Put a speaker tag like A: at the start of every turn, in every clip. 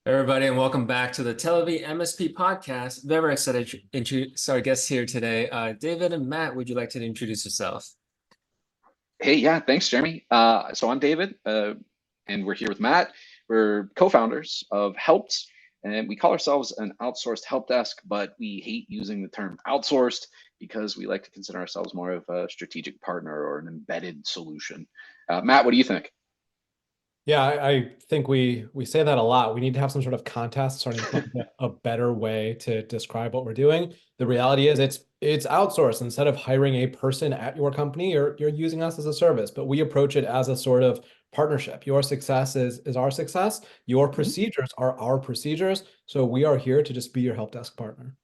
A: Everybody, and welcome back to the Telivy MSP podcast. Very excited to introduce our guests here today. David and Matt, would you like to introduce yourself?
B: Hey, yeah, thanks, Jeremy. So I'm David, and we're here with Matt. We're co-founders of Helpt, and we call ourselves an outsourced help desk, but we hate using the term outsourced because we like to consider ourselves more of a strategic partner or an embedded solution. Matt, what do you think?
C: Yeah, I think we say that a lot. We need to have some sort of contest starting to come up with a better way to describe what we're doing. The reality is it's outsourced. Instead of hiring a person at your company, you're using us as a service, but we approach it as a sort of partnership. Your success is our success. Your
B: Mhm.
C: procedures are our procedures. So we are here to just be your help desk partner.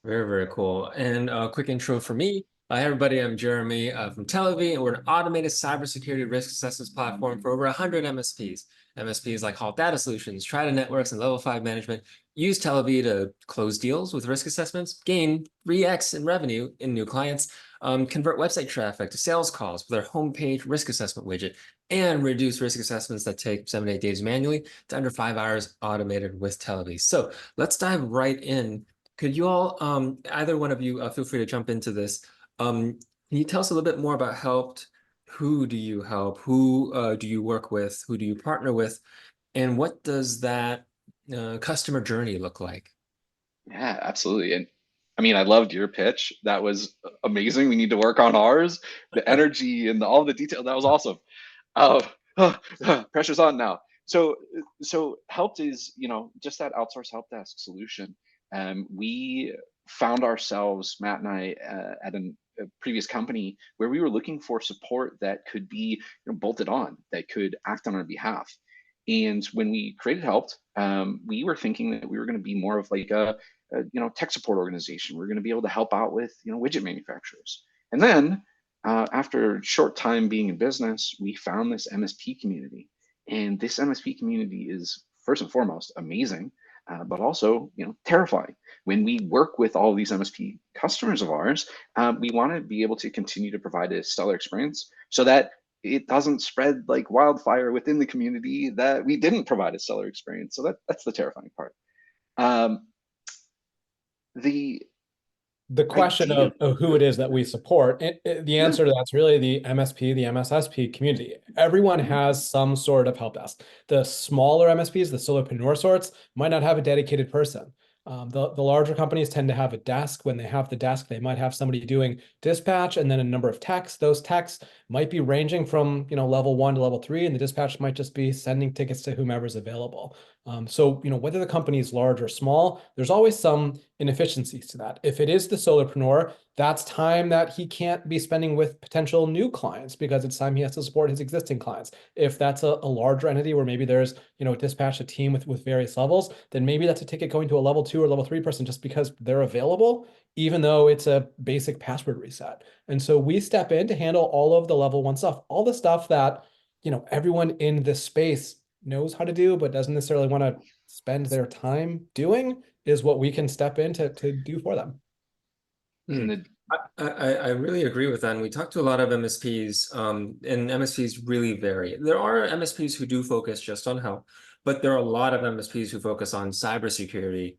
A: Very, very cool. And a quick intro for me. Hi, everybody. I'm Jeremy from Telivy, and we're an automated cybersecurity risk assessments platform for over 100 MSPs. MSPs like Helpt Data Solutions, Trident Networks, and Level 5 Management use Telivy to close deals with risk assessments, gain 3x in revenue in new clients, convert website traffic to sales calls with our homepage risk assessment widget, and reduce risk assessments that take 7 to 8 days manually to under 5 hours automated with Telivy. So let's dive right in. Could you all, either one of you, feel free to jump into this. Can you tell us a little bit more about Helpt? Who do you help? Who do you work with? Who do you partner with? And what does that customer journey look like?
B: Yeah, absolutely. And I mean, I loved your pitch. That was amazing. We need to work on ours. The energy and all the detail. That was awesome. Oh, pressure's on now. So Helpt is, just that outsourced help desk solution. We found ourselves, Matt and I, at a previous company where we were looking for support that could be, bolted on, that could act on our behalf. And when we created Helpt, we were thinking that we were going to be more of like a tech support organization. We're going to be able to help out with, widget manufacturers. And then after a short time being in business, we found this MSP community. And this MSP community is first and foremost amazing, but also terrifying. When we work with all of these MSP customers of ours, we want to be able to continue to provide a stellar experience so that it doesn't spread like wildfire within the community that we didn't provide a stellar experience. So that's the terrifying part. Um, the
C: The question
B: idea.
C: of who it is that we support, the
B: Yeah.
C: answer to that's really the MSP, the MSSP community. Everyone has some sort of help desk. The smaller MSPs, the solopreneur sorts, might not have a dedicated person. The larger companies tend to have a desk. When they have the desk, they might have somebody doing dispatch and then a number of techs. Those techs might be ranging from level 1 to level 3, and the dispatch might just be sending tickets to whomever's available. So whether the company is large or small, there's always some inefficiencies to that. If it is the solopreneur, that's time that he can't be spending with potential new clients because it's time he has to support his existing clients. If that's a larger entity where maybe there's, dispatch a team with various levels, then maybe that's a ticket going to a level 2 or level 3 person just because they're available, even though it's a basic password reset. And so we step in to handle all of the level 1 stuff, all the stuff that, everyone in this space knows how to do, but doesn't necessarily want to spend their time doing is what we can step in to do for them.
B: And
A: Hmm.
B: the
A: I really agree with that. And we talk to a lot of MSPs, and MSPs really vary. There are MSPs who do focus just on health, but there are a lot of MSPs who focus on cybersecurity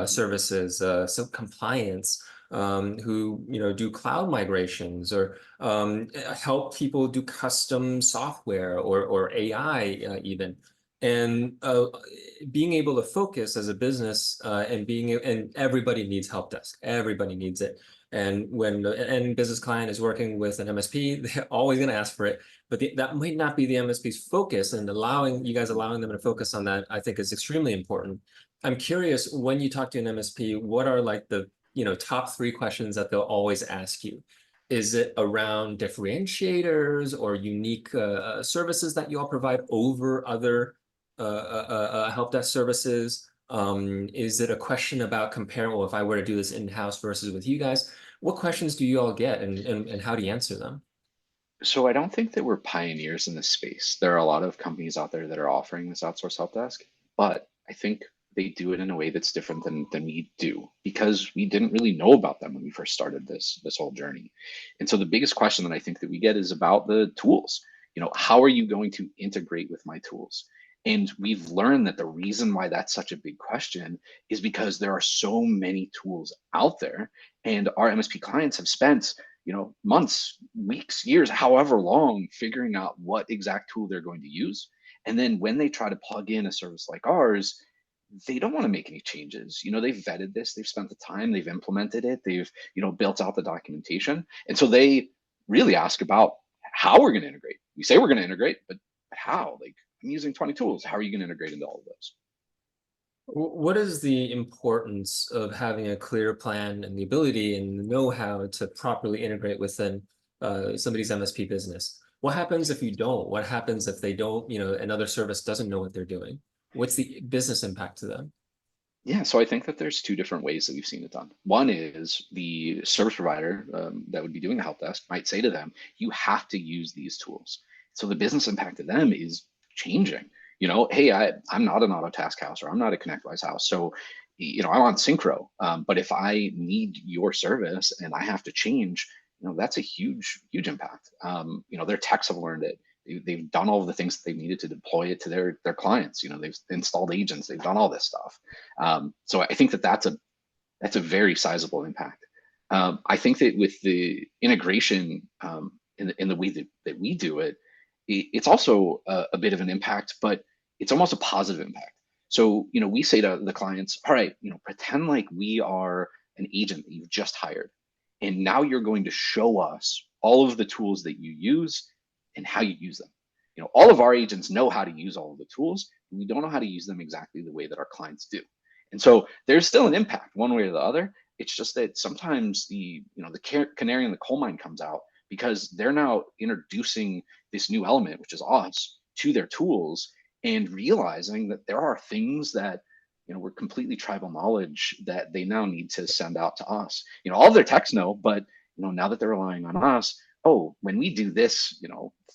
A: services, so compliance, who do cloud migrations or help people do custom software or AI even. And being able to focus as a business and everybody needs help desk. Everybody needs it. And when the end business client is working with an MSP, they're always going to ask for it. But that might not be the MSP's focus, and allowing them to focus on that, I think, is extremely important. I'm curious, when you talk to an MSP, what are like the top 3 questions that they'll always ask you? Is it around differentiators or unique services that you all provide over other help desk services? Is it a question about comparing, well, if I were to do this in-house versus with you guys, what questions do you all get and how do you answer them?
B: So I don't think that we're pioneers in this space. There are a lot of companies out there that are offering this outsourced help desk, but I think they do it in a way that's different than we do because we didn't really know about them when we first started this whole journey. And so the biggest question that I think that we get is about the tools. How are you going to integrate with my tools? And we've learned that the reason why that's such a big question is because there are so many tools out there, and our MSP clients have spent, months, weeks, years, however long, figuring out what exact tool they're going to use. And then when they try to plug in a service like ours, they don't want to make any changes. They've vetted this, they've spent the time, they've implemented it, they've, built out the documentation. And so they really ask about how we're going to integrate. We say we're going to integrate, but how? Like, I'm using 20 tools. How are you going to integrate into all of those?
A: What is the importance of having a clear plan and the ability and the know-how to properly integrate within somebody's MSP business? What happens if you don't? What happens if they don't, another service doesn't know what they're doing? What's the business impact to them?
B: Yeah, so I think that there's two different ways that we've seen it done. One is the service provider that would be doing the help desk might say to them, you have to use these tools. So the business impact to them is changing. Hey, I'm not an Autotask house, or I'm not a ConnectWise house. So, I'm on Synchro. But if I need your service and I have to change, that's a huge, huge impact. Their techs have learned it. They've done all of the things that they needed to deploy it to their clients. They've installed agents, they've done all this stuff. So I think that that's a very sizable impact. I think that with the integration in the way that we do it, it's also a bit of an impact, but it's almost a positive impact. So we say to the clients, all right, pretend like we are an agent that you've just hired, and now you're going to show us all of the tools that you use and how you use them. All of our agents know how to use all of the tools. We don't know how to use them exactly the way that our clients do. And so there's still an impact one way or the other. It's just that sometimes the canary in the coal mine comes out, because they're now introducing this new element, which is us, to their tools, and realizing that there are things that were completely tribal knowledge that they now need to send out to us. All of their techs know, but now that they're relying on us, oh, when we do this,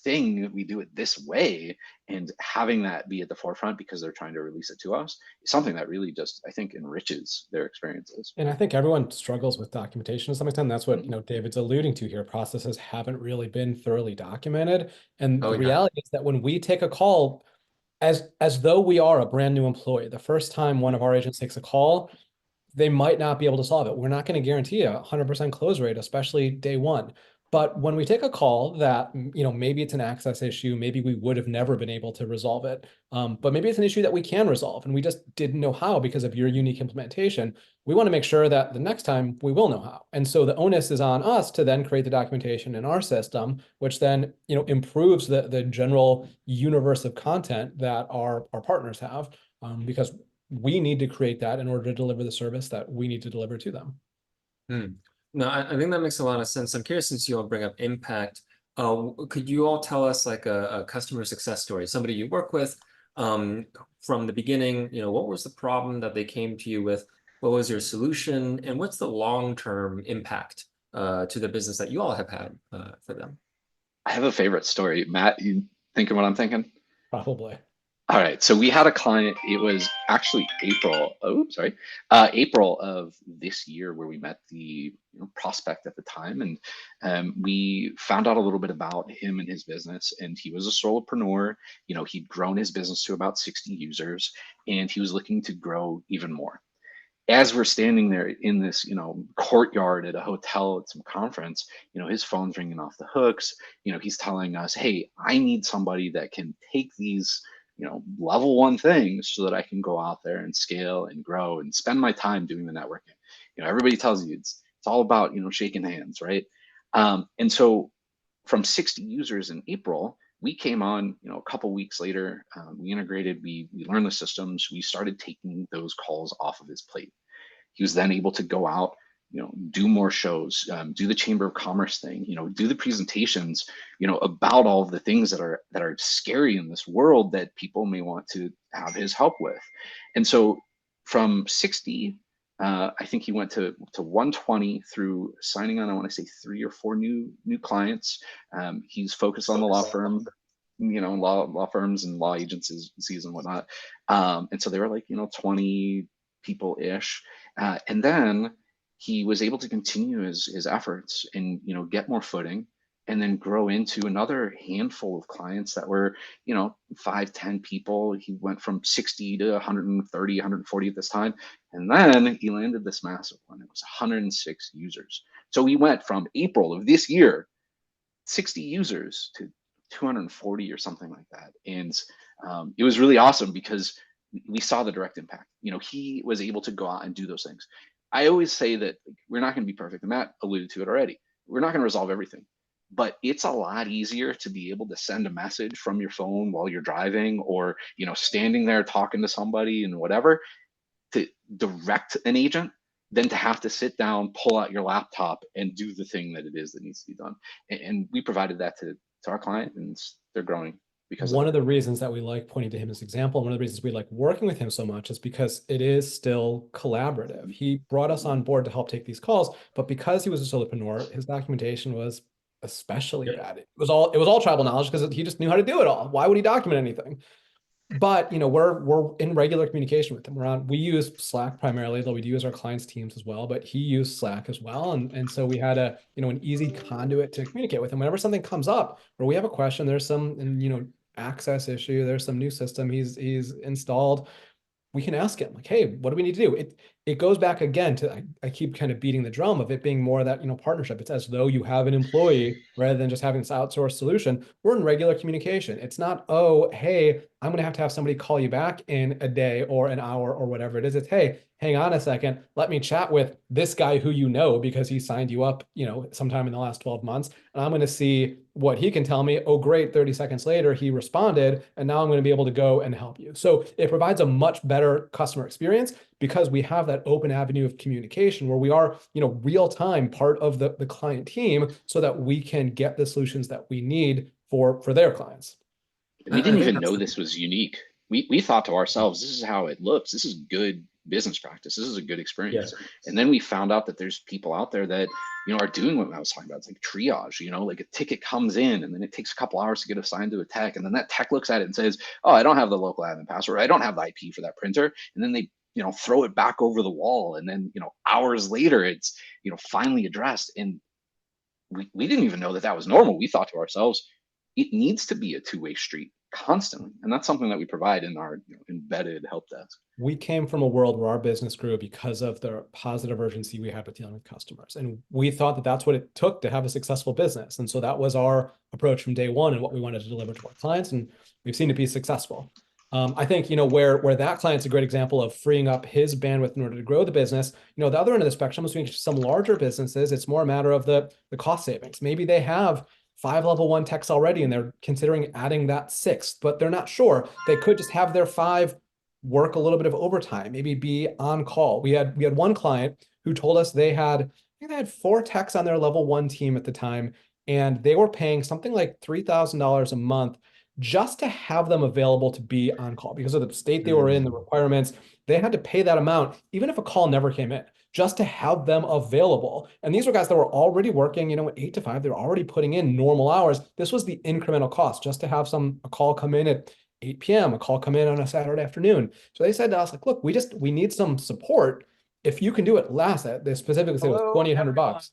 B: thing, we do it this way, and having that be at the forefront because they're trying to release it to us is something that really just, I think, enriches their experiences.
C: And I think everyone struggles with documentation to some extent. That's what,
B: Mhm.
C: David's alluding to here. Processes haven't really been thoroughly documented. And
A: Oh
C: the
A: yeah.
C: reality is that when we take a call, as though we are a brand new employee, the first time one of our agents takes a call, they might not be able to solve it. We're not going to guarantee a 100% close rate, especially day one. But when we take a call that, maybe it's an access issue, maybe we would have never been able to resolve it, but maybe it's an issue that we can resolve and we just didn't know how because of your unique implementation. We want to make sure that the next time we will know how. And so the onus is on us to then create the documentation in our system, which then, improves the general universe of content that our partners have, because we need to create that in order to deliver the service that we need to deliver to them.
A: Hmm. No, I think that makes a lot of sense. I'm curious, since you all bring up impact, could you all tell us like a customer success story, somebody you work with, from the beginning, what was the problem that they came to you with? What was your solution? And what's the long-term impact to the business that you all have had for them?
B: I have a favorite story. Matt, you thinking what I'm thinking?
C: Probably.
B: All right, so we had a client. It was actually April. Oh, sorry, April of this year, where we met the prospect at the time, and we found out a little bit about him and his business. And he was a solopreneur. He'd grown his business to about 60 users, and he was looking to grow even more. As we're standing there in this, courtyard at a hotel at some conference, his phone's ringing off the hooks. He's telling us, "Hey, I need somebody that can take these, level one things so that I can go out there and scale and grow and spend my time doing the networking." Everybody tells you it's all about, shaking hands, right? And so from 60 users in April, we came on, a couple weeks later. We integrated, we learned the systems, we started taking those calls off of his plate. He was then able to go out, do more shows, do the Chamber of Commerce thing, do the presentations, about all of the things that are scary in this world that people may want to have his help with. And so from 60, I think he went to 120 through signing on, I want to say 3 or 4 new clients. He's focused on the law firm, law firms and law agencies and whatnot. And so they were like, 20 people ish. And then he was able to continue his efforts and, get more footing. and then grow into another handful of clients that were, 5, 10 people. He went from 60 to 130, 140 at this time. And then he landed this massive one. It was 106 users. So we went from April of this year, 60 users to 240 or something like that. And it was really awesome because we saw the direct impact. He was able to go out and do those things. I always say that we're not going to be perfect, and Matt alluded to it already. We're not going to resolve everything, but it's a lot easier to be able to send a message from your phone while you're driving, or standing there talking to somebody and whatever, to direct an agent, than to have to sit down, pull out your laptop, and do the thing that it is that needs to be done. And we provided that to our client, and they're growing because of
C: One
B: it.
C: of the reasons that we like pointing to him as example, one of the reasons we like working with him so much, is because it is still collaborative. He brought us on board to help take these calls, but because he was a solopreneur, his documentation was especially
A: Yep.
C: bad. It was all tribal knowledge because he just knew how to do it all. Why would he document anything? But we're in regular communication with him. We use Slack primarily, though we do use our clients' teams as well, but he used Slack as well. And so we had an easy conduit to communicate with him. Whenever something comes up or we have a question, there's some access issue, there's some new system he's installed, we can ask him like, hey, what do we need to do? It goes back again to, I keep kind of beating the drum of it being more of that, partnership. It's as though you have an employee rather than just having this outsourced solution. We're in regular communication. It's not, oh, hey, I'm going to have somebody call you back in a day or an hour or whatever it is. It's, hey, hang on a second. Let me chat with this guy who because he signed you up, sometime in the last 12 months. And I'm going to see what he can tell me. Oh, great. 30 seconds later, he responded. And now I'm going to be able to go and help you. So it provides a much better customer experience because we have that open avenue of communication where we are, real time part of the client team so that we can get the solutions that we need for their clients.
B: We
A: I
B: didn't
A: think
B: even
A: that's
B: know this was unique. We thought to ourselves, this is how it looks. This is good business practice. This is a good experience.
A: yeah.
B: And then we found out that there's people out there that, are doing what I was talking about. It's like triage, like a ticket comes in and then it takes a couple hours to get assigned to a tech. And then that tech looks at it and says, oh, I don't have the local admin password. I don't have the IP for that printer. And then they, throw it back over the wall. And then, hours later, it's, finally addressed. And we didn't even know that that was normal. We thought to ourselves, it needs to be a two-way street constantly. And that's something that we provide in our embedded help desk.
C: We came from a world where our business grew because of the positive urgency we had with dealing with customers. And we thought that that's what it took to have a successful business. And so that was our approach from day one and what we wanted to deliver to our clients. And we've seen it be successful. I think, where that client's a great example of freeing up his bandwidth in order to grow the business. The other end of the spectrum is some larger businesses. It's more a matter of the cost savings. Maybe they have 5 level 1 techs already and they're considering adding that 6th, but they're not sure. They could just have their 5 work a little bit of overtime, maybe be on call. We had one client who told us they had 4 techs on their level 1 team at the time, and they were paying something like $3,000 a month just to have them available to be on call because of the state they were in, the requirements. They had to pay that amount, even if a call never came in, just to have them available. And these were guys that were already working, 8 to 5. They're already putting in normal hours. This was the incremental cost just to have a call come in at 8 p.m., a call come in on a Saturday afternoon. So they said to us, like, look, we need some support. If you can do it less, they specifically said it was $2,800.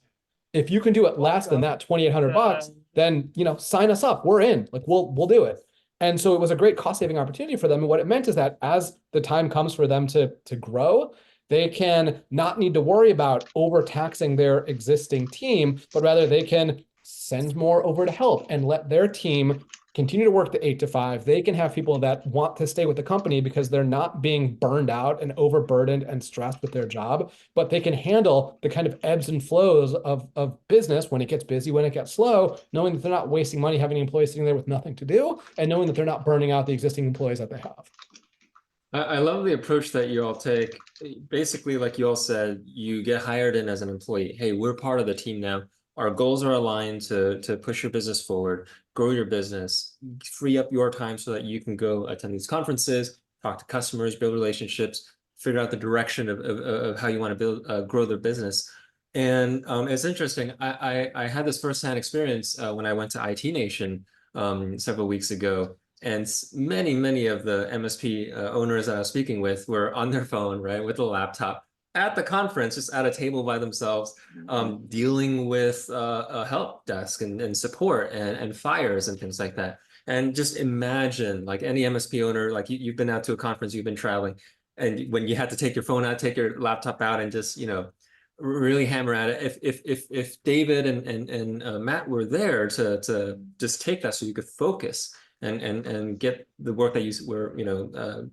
C: If you can do it less than that $2,800, then sign us up. We're in. Like we'll do it. And so it was a great cost saving opportunity for them. And what it meant is that as the time comes for them to grow, they can not need to worry about overtaxing their existing team, but rather they can send more over to Help and let their team continue to work the 8 to 5. They can have people that want to stay with the company because they're not being burned out and overburdened and stressed with their job, but they can handle the kind of ebbs and flows of business when it gets busy, when it gets slow, knowing that they're not wasting money having employees sitting there with nothing to do, and knowing that they're not burning out the existing employees that they have.
A: I love the approach that you all take. Basically, like you all said, you get hired in as an employee. Hey, we're part of the team now. Our goals are aligned to push your business forward, grow your business, free up your time so that you can go attend these conferences, talk to customers, build relationships, figure out the direction of how you want to build, grow their business. And it's interesting. I had this firsthand experience when I went to IT Nation several weeks ago. And many of the MSP owners that I was speaking with were on their phone, right, with a laptop, at the conference, just at a table by themselves, dealing with a help desk and support and fires and things like that. And just imagine, like any MSP owner, like you've been out to a conference, you've been traveling, and when you had to take your phone out, take your laptop out, and just really hammer at it. If David and Matt were there to just take that so you could focus and get the work that you were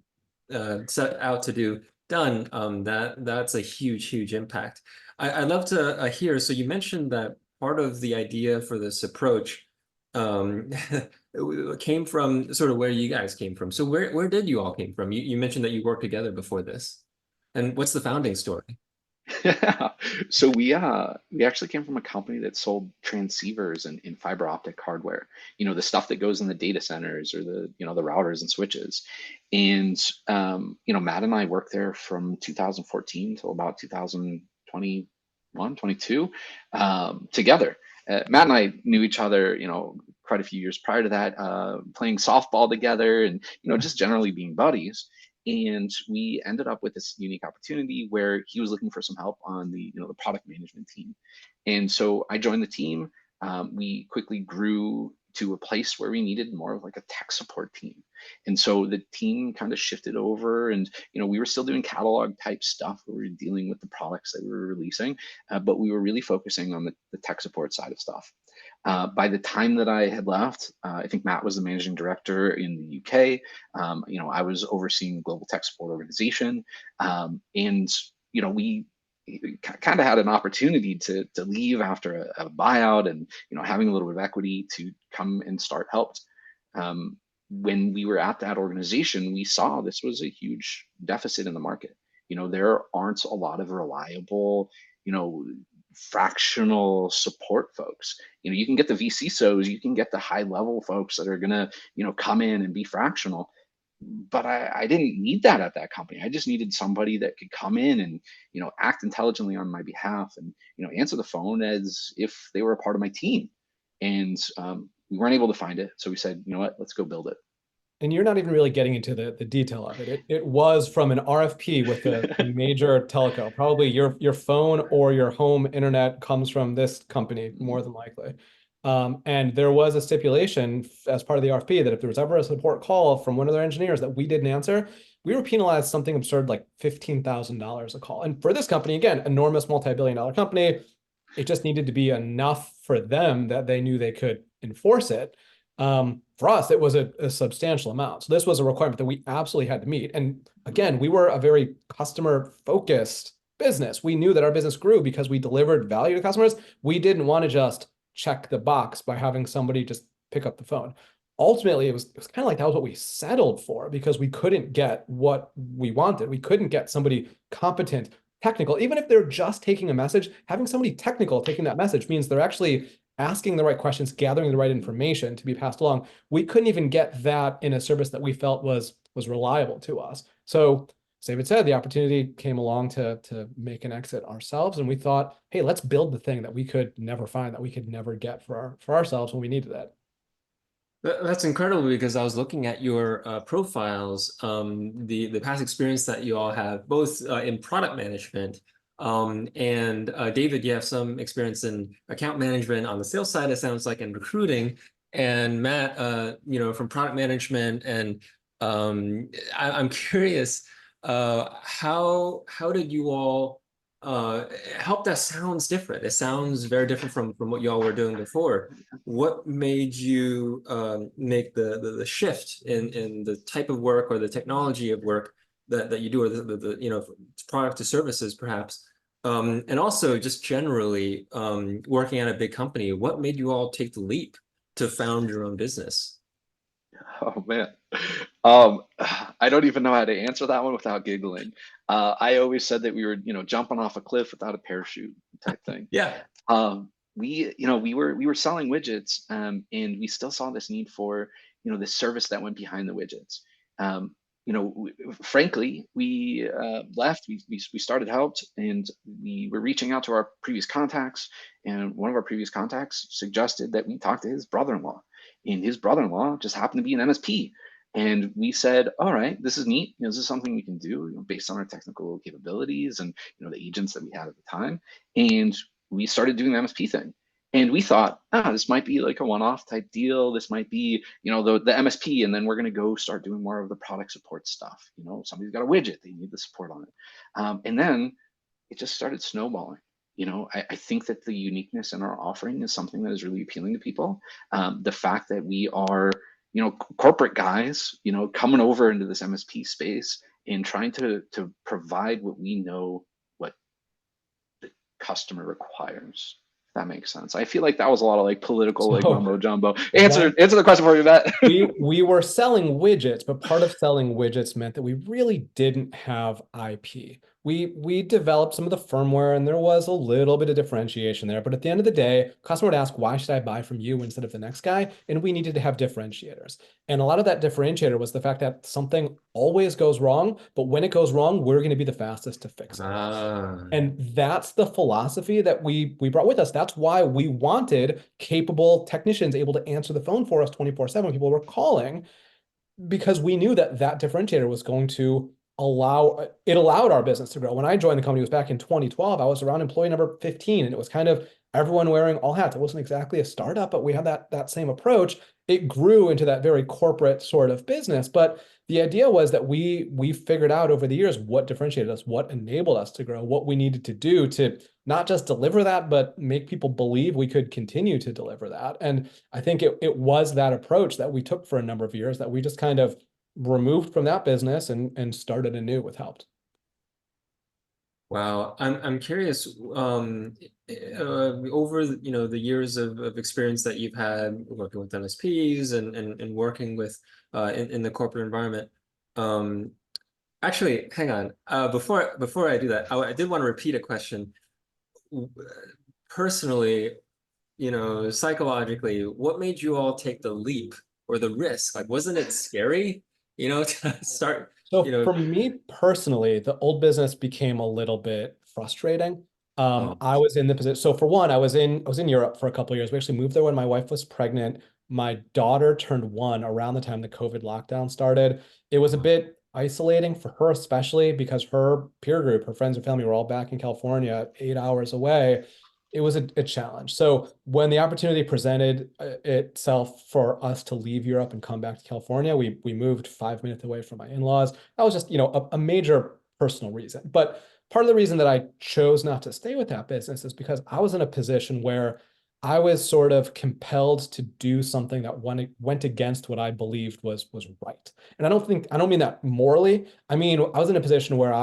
A: set out to do done, that's a huge impact. I'd love to hear. So you mentioned that part of the idea for this approach um, came from sort of where you guys came from. So where did you all came from? You mentioned that you worked together before this, and what's the founding story?
B: Yeah. So we actually came from a company that sold transceivers and fiber optic hardware. The stuff that goes in the data centers or the routers and switches. And Matt and I worked there from 2014 till about 2021, 22, together. Matt and I knew each other, quite a few years prior to that, playing softball together and just generally being buddies. And we ended up with this unique opportunity where he was looking for some help on the product management team. And so I joined the team. We quickly grew to a place where we needed more of like a tech support team. And so the team kind of shifted over, and we were still doing catalog type stuff where we were dealing with the products that we were releasing, but we were really focusing on the tech support side of stuff. By the time that I had left, I think Matt was the managing director in the UK. I was overseeing global tech support organization, and we kind of had an opportunity to leave after a buyout, and having a little bit of equity to come and start Helpt. When we were at that organization, we saw this was a huge deficit in the market. There aren't a lot of reliable, fractional support folks. You can get the VCSOs, you can get the high level folks that are gonna, come in and be fractional. But I didn't need that at that company. I just needed somebody that could come in and, act intelligently on my behalf and, answer the phone as if they were a part of my team. And we weren't able to find it. So we said, you know what, let's go build it.
C: And you're not even really getting into the detail of it. It was from an RFP with a major telco. Probably your phone or your home internet comes from this company, more than likely. And there was a stipulation as part of the RFP that if there was ever a support call from one of their engineers that we didn't answer, we were penalized something absurd like $15,000 a call. And for this company, again, enormous multi-billion-dollar company, it just needed to be enough for them that they knew they could enforce it. For us, it was a substantial amount. So this was a requirement that we absolutely had to meet. And again, we were a very customer focused business. We knew that our business grew because we delivered value to customers. We didn't want to just check the box by having somebody just pick up the phone. Ultimately, it was kind of like that was what we settled for because we couldn't get what we wanted. We couldn't get somebody competent, technical, even if they're just taking a message. Having somebody technical taking that message means they're actually asking the right questions, gathering the right information to be passed along. We couldn't even get that in a service that we felt was reliable to us. So as David said, the opportunity came along to make an exit ourselves. And we thought, hey, let's build the thing that we could never find, that we could never get for ourselves when we needed that.
A: That's incredible because I was looking at your profiles, the past experience that you all have, both in product management, and David, you have some experience in account management on the sales side, it sounds like, and recruiting, and Matt, from product management. And I'm curious, how did you all Help Desk sounds different. It sounds very different from what y'all were doing before. What made you make the shift in the type of work or the technology of work that you do, or the product to services perhaps, and also just generally working at a big company? What made you all take the leap to found your own business?
B: Oh man. I don't even know how to answer that one without giggling. I always said that we were, jumping off a cliff without a parachute type thing.
A: Yeah.
B: We were selling widgets, and we still saw this need for, the service that went behind the widgets. Frankly, we left. We started Helpt, and we were reaching out to our previous contacts, and one of our previous contacts suggested that we talk to his brother-in-law, and his brother-in-law just happened to be an MSP. And we said, all right, this is neat. This is something we can do, based on our technical capabilities and the agents that we had at the time. And we started doing the MSP thing. And we thought, this might be like a one-off type deal. This might be, the MSP, and then we're going to go start doing more of the product support stuff. Somebody's got a widget, they need the support on it. And then it just started snowballing. I think that the uniqueness in our offering is something that is really appealing to people. The fact that we are, corporate guys, coming over into this MSP space and trying to provide what we know what the customer requires. If that makes sense. I feel like that was a lot of like political, like mumbo jumbo. Answer the question for you, Matt.
C: we were selling widgets, but part of selling widgets meant that we really didn't have IP. We developed some of the firmware, and there was a little bit of differentiation there. But at the end of the day, customer would ask, why should I buy from you instead of the next guy? And we needed to have differentiators. And a lot of that differentiator was the fact that something always goes wrong, but when it goes wrong, we're going to be the fastest to fix it. And that's the philosophy that we brought with us. That's why we wanted capable technicians able to answer the phone for us 24/7. People were calling, because we knew that that differentiator was going to allowed our business to grow. When I joined the company, it was back in 2012. I was around employee number 15, and it was kind of everyone wearing all hats. It wasn't exactly a startup, but we had that same approach. It grew into that very corporate sort of business. But the idea was that we figured out over the years what differentiated us, what enabled us to grow, what we needed to do to not just deliver that, but make people believe we could continue to deliver that. And I think it was that approach that we took for a number of years that we just kind of removed from that business and started anew with Helpt.
A: Wow, I'm curious. Over the years of experience that you've had working with MSPs and working with in the corporate environment. Actually, hang on. Before I do that, I did want to repeat a question. Personally, psychologically, what made you all take the leap or the risk? Like, wasn't it scary? To start.
C: So for me personally, the old business became a little bit frustrating. I was in the position. So for one, I was in Europe for a couple of years. We actually moved there when my wife was pregnant. My daughter turned 1 around the time the COVID lockdown started. It was a bit isolating for her, especially because her peer group, her friends and family were all back in California, 8 hours away. It was a challenge. So when the opportunity presented itself for us to leave Europe and come back to California, we moved 5 minutes away from my in-laws. That was just, a major personal reason. But part of the reason that I chose not to stay with that business is because I was in a position where I was sort of compelled to do something that went against what I believed was right. And I don't mean that morally. I mean, I was in a position where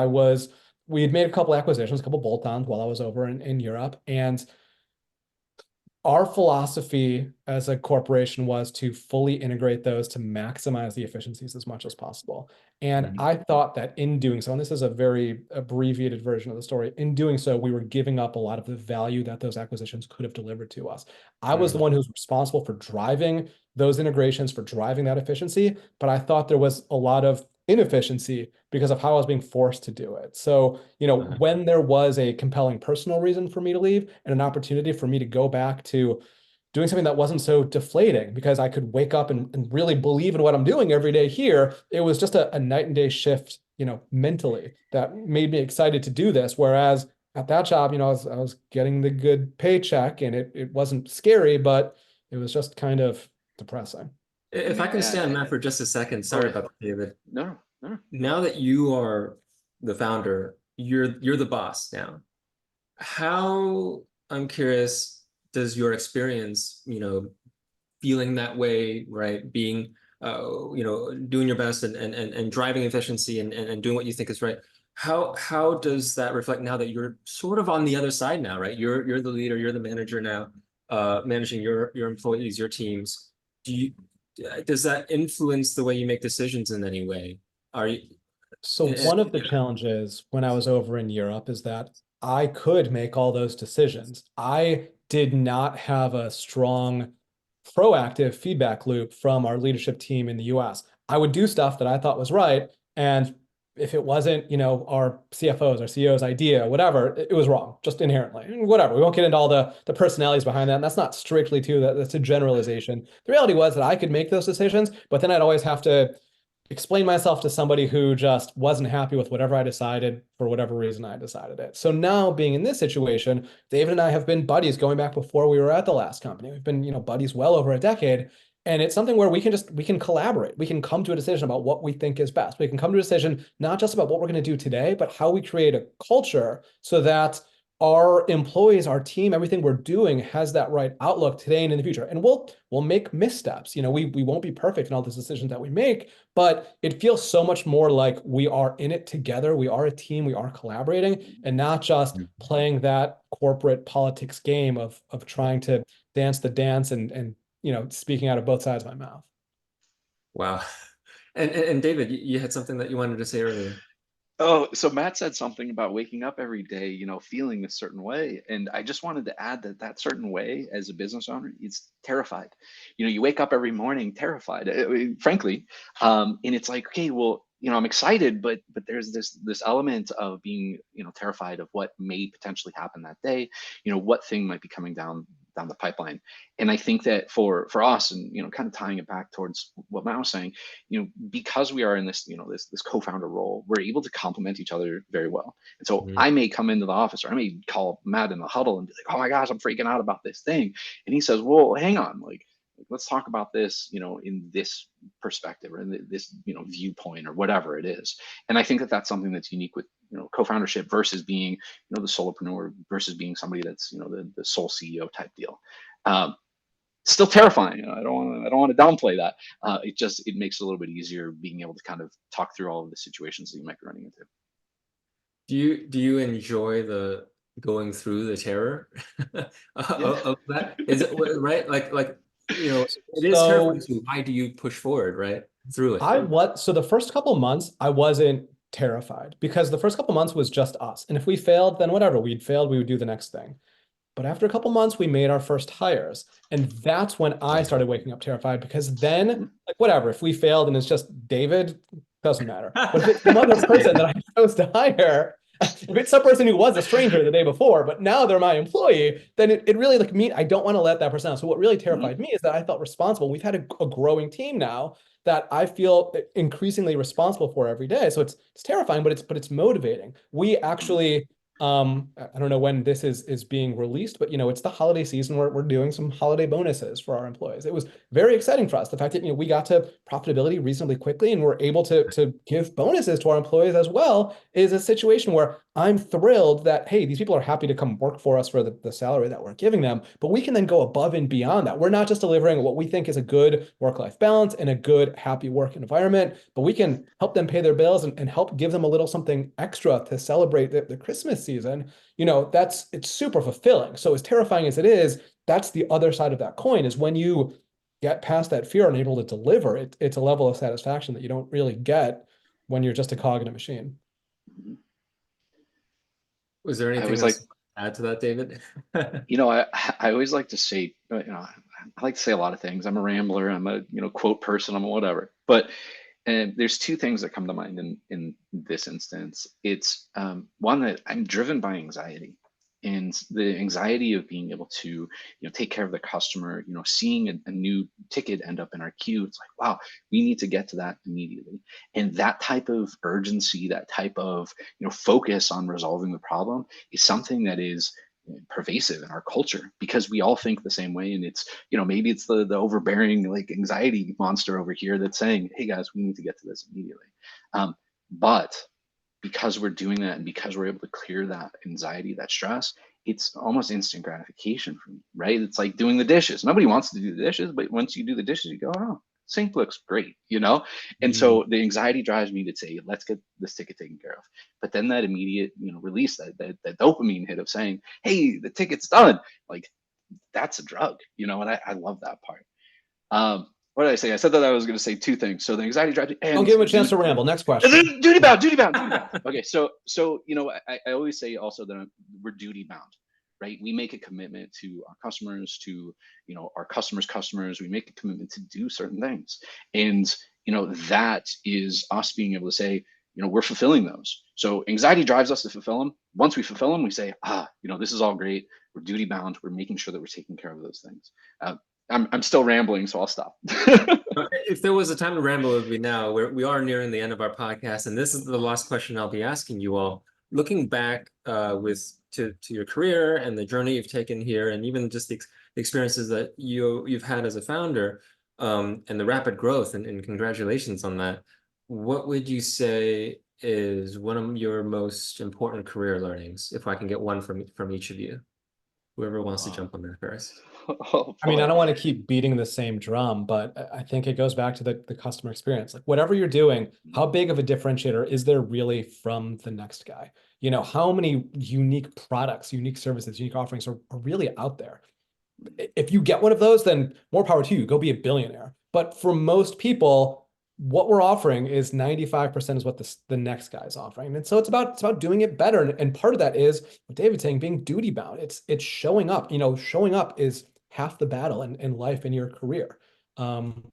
C: we had made a couple acquisitions, a couple bolt-ons while I was over in Europe. And our philosophy as a corporation was to fully integrate those to maximize the efficiencies as much as possible. And I thought that in doing so, and this is a very abbreviated version of the story, in doing so, we were giving up a lot of the value that those acquisitions could have delivered to us. I was the one who was responsible for driving those integrations, for driving that efficiency, but I thought there was a lot of inefficiency because of how I was being forced to do it. So, when there was a compelling personal reason for me to leave and an opportunity for me to go back to doing something that wasn't so deflating because I could wake up and really believe in what I'm doing every day here, it was just a night and day shift, mentally that made me excited to do this. Whereas at that job, I was getting the good paycheck and it wasn't scary, but it was just kind of depressing.
A: If I can stay on that for just a second, sorry about that, David.
B: No.
A: Now that you are the founder, you're the boss now. How, I'm curious, does your experience, feeling that way, right? Being, doing your best and driving efficiency and doing what you think is right. How does that reflect now that you're sort of on the other side now, right? You're the leader, you're the manager now, managing your employees, your teams. Does that influence the way you make decisions in any way?
C: So one of the challenges when I was over in Europe is that I could make all those decisions. I did not have a strong proactive feedback loop from our leadership team in the US. I would do stuff that I thought was right. And if it wasn't, our CFOs, our CEO's idea, whatever, it was wrong, just inherently. Whatever. We won't get into all the personalities behind that. And that's not strictly that's a generalization. The reality was that I could make those decisions, but then I'd always have to explain myself to somebody who just wasn't happy with whatever I decided for whatever reason I decided it. So now being in this situation, David and I have been buddies going back before we were at the last company. We've been, buddies well over a decade. And it's something where we can collaborate. We can come to a decision about what we think is best. We can come to a decision not just about what we're going to do today, but how we create a culture so that our employees, our team, everything we're doing has that right outlook today and in the future. And we'll make missteps. We won't be perfect in all the decisions that we make, but it feels so much more like we are in it together. We are a team, we are collaborating, and not just playing that corporate politics game of trying to dance the dance and speaking out of both sides of my mouth.
A: Wow. And David, you had something that you wanted to say earlier.
B: Oh, so Matt said something about waking up every day, feeling a certain way. And I just wanted to add that that certain way as a business owner is terrified. You wake up every morning terrified, frankly. And it's like, okay, well, I'm excited, but there's this element of being, terrified of what may potentially happen that day, what thing might be coming down the pipeline. And I think that for us, and kind of tying it back towards what Matt was saying, because we are in this, this co-founder role, we're able to complement each other very well. And so I may come into the office, or I may call Matt in the huddle and be like, oh my gosh, I'm freaking out about this thing. And he says, well, hang on, let's talk about this, in this perspective, or in this, viewpoint, or whatever it is. And I think that that's something that's unique with, co-foundership versus being, the solopreneur versus being somebody that's, the sole CEO type deal. Still terrifying. I don't want to downplay that. It makes it a little bit easier being able to kind of talk through all of the situations that you might be running into.
A: Do you enjoy the going through the terror of that? Is it right? It is terrifying. So why do you push forward through it?
C: So the first couple months, I wasn't terrified because the first couple months was just us. And if we failed, then whatever, we'd failed, we would do the next thing. But after a couple months, we made our first hires. And that's when I started waking up terrified, because then, whatever, if we failed and it's just David, doesn't matter. But if it's some other person that I chose to hire, if it's some person who was a stranger the day before, but now they're my employee, then it really I don't want to let that person out. So what really terrified me is that I felt responsible. We've had a growing team now that I feel increasingly responsible for every day. So it's terrifying, but it's motivating. We actually, I don't know when this is being released, but it's the holiday season. We're doing some holiday bonuses for our employees. It was very exciting for us. The fact that we got to profitability reasonably quickly and we're able to give bonuses to our employees as well is a situation where I'm thrilled that, hey, these people are happy to come work for us for the salary that we're giving them, but we can then go above and beyond that. We're not just delivering what we think is a good work-life balance and a good, happy work environment, but we can help them pay their bills and help give them a little something extra to celebrate the Christmas season. It's super fulfilling. So as terrifying as it is, that's the other side of that coin, is when you get past that fear and able to deliver, it's a level of satisfaction that you don't really get when you're just a cog in a machine.
A: Was there anything else to add to that, David?
B: I always like to say, I like to say a lot of things. I'm a rambler. I'm a, quote person. I'm a whatever. But there's two things that come to mind in this instance. It's one, that I'm driven by anxiety, and the anxiety of being able to, take care of the customer, seeing a new ticket end up in our queue. It's like, wow, we need to get to that immediately. And that type of urgency, that type of, focus on resolving the problem is something that is pervasive in our culture, because we all think the same way. And it's, maybe it's the overbearing anxiety monster over here that's saying, hey guys, we need to get to this immediately. But because we're doing that, and because we're able to clear that anxiety, that stress, it's almost instant gratification for me, right? It's like doing the dishes. Nobody wants to do the dishes, but once you do the dishes, you go, oh, sink looks great, And so the anxiety drives me to say, let's get this ticket taken care of. But then that immediate, release, that dopamine hit of saying, hey, the ticket's done, that's a drug, and I love that part. What did I say? I said that I was going to say two things. So the anxiety drives me, and
C: I'll give him a chance to ramble. Next question.
B: Duty bound. Okay, so I always say also that we're duty bound, right? We make a commitment to our customers, to our customers. We make a commitment to do certain things, and that is us being able to say, we're fulfilling those. So anxiety drives us to fulfill them. Once we fulfill them, we say, this is all great. We're duty bound. We're making sure that we're taking care of those things. I'm still rambling, so I'll stop.
A: If there was a time to ramble, it would be now. We are nearing the end of our podcast, and this is the last question I'll be asking you all. Looking back to your career and the journey you've taken here, and even just the experiences that you've had as a founder, and the rapid growth, and congratulations on that. What would you say is one of your most important career learnings, if I can get one from each of you? Whoever wants to jump on that first.
B: Oh,
C: I mean, I
B: boy.
C: don't want to keep beating the same drum, but I think it goes back to the customer experience. Like whatever you're doing, how big of a differentiator is there really from the next guy? You know, how many unique products, unique services, unique offerings are really out there? If you get one of those, then more power to you. Go be a billionaire. But for most people, what we're offering is 95% is what the next guy's offering. And so it's about doing it better. And part of that is what David's saying, being duty bound. It's showing up. You know, showing up is half the battle in life, in your career. With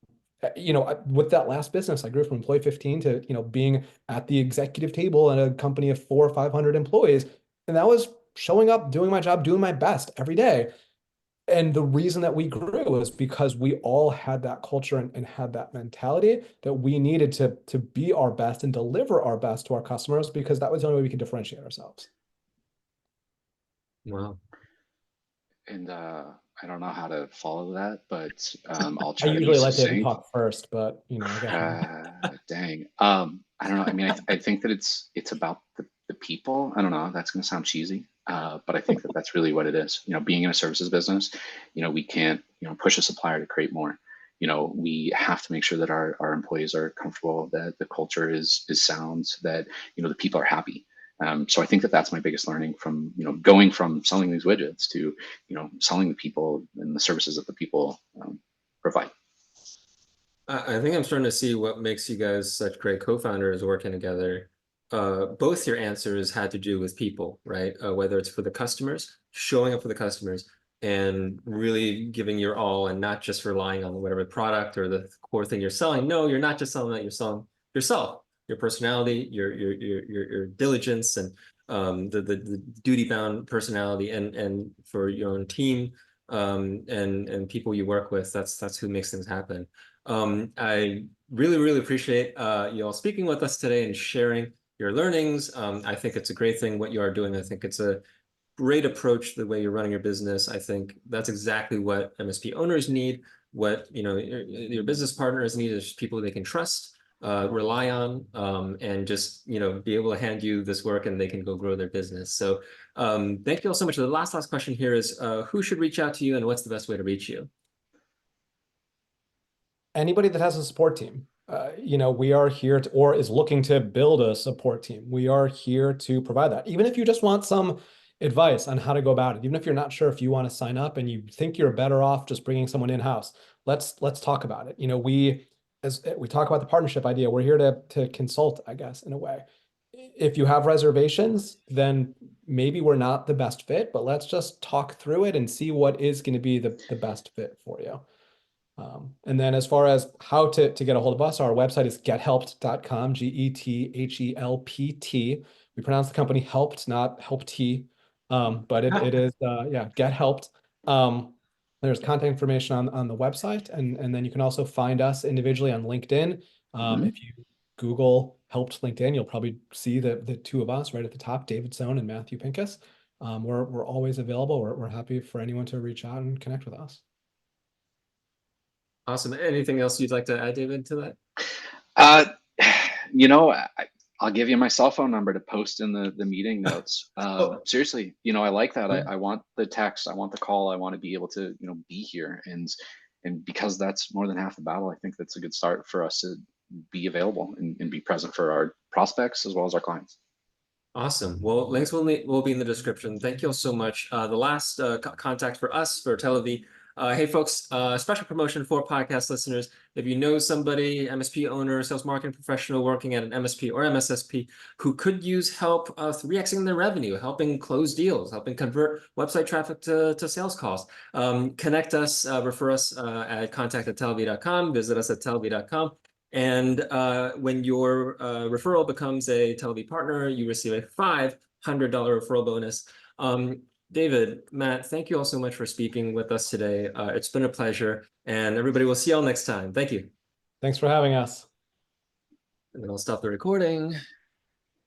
C: that last business, I grew from employee 15 to, being at the executive table at a company of 400 or 500 employees. And that was showing up, doing my job, doing my best every day. And the reason that we grew is because we all had that culture and had that mentality that we needed to be our best and deliver our best to our customers, because that was the only way we could differentiate ourselves.
A: Wow.
B: And I don't know how to follow that, but I'll
C: I
B: try to be
C: usually let David
B: succinct.
C: talk first, but I got you.
B: Dang. I don't know. I mean, I think that it's about the people. I don't know. That's going to sound cheesy, but I think that that's really what it is. Being in a services business, we can't push a supplier to create more. We have to make sure that our employees are comfortable, that the culture is sound, that the people are happy. So I think that that's my biggest learning from going from selling these widgets to selling the people and the services that the people provide.
A: I think I'm starting to see what makes you guys such great co-founders working together. Both your answers had to do with people, right? Whether it's for the customers, showing up for the customers, and really giving your all, and not just relying on whatever product or the core thing you're selling. No, you're not just selling that, you're selling yourself, your personality, your diligence, and the duty-bound personality, and for your own team, and people you work with. That's who makes things happen. I really appreciate you all speaking with us today and sharing your learnings. I think it's a great thing what you are doing. I think it's a great approach the way you're running your business. I think that's exactly what MSP owners need. What your business partners need is people they can trust, rely on, and just be able to hand you this work and they can go grow their business. So thank you all so much. The last question here is who should reach out to you, and what's the best way to reach you?
C: Anybody that has a support team, we are here to, or is looking to build a support team. We are here to provide that. Even if you just want some advice on how to go about it, even if you're not sure if you want to sign up and you think you're better off just bringing someone in-house, let's talk about it. As we talk about the partnership idea, we're here to consult, I guess, in a way. If you have reservations, then maybe we're not the best fit, but let's just talk through it and see what is going to be the best fit for you. And then as far as how to get a hold of us, our website is gethelpt.com, GETHELPT. We pronounce the company Helpt, not Helpt, but it is, Get Helpt. There's contact information on the website, and then you can also find us individually on LinkedIn. If you Google Helpt LinkedIn, you'll probably see the two of us right at the top, David Sohn and Matthew Pincus. We're always available. We're happy for anyone to reach out and connect with us.
A: Awesome. Anything else you'd like to add, David, to that?
B: I'll give you my cell phone number to post in the meeting notes. Seriously, I like that. I want the text, I want the call, I want to be able to, be here. And because that's more than half the battle, I think that's a good start for us to be available and be present for our prospects as well as our clients.
A: Awesome. Well, links will be in the description. Thank you all so much. The last contact for us, for Telivy. Hey folks, special promotion for podcast listeners. If you know somebody, MSP owner, sales marketing professional working at an MSP or MSSP who could use help 3xing their revenue, helping close deals, helping convert website traffic to sales calls, connect us, refer us at contact@telivy.com, visit us at telivy.com. And when your referral becomes a Telivy partner, you receive a $500 referral bonus. David, Matt, thank you all so much for speaking with us today. It's been a pleasure, and everybody, will see y'all next time. Thank you.
C: Thanks for having us.
A: And then I'll stop the recording.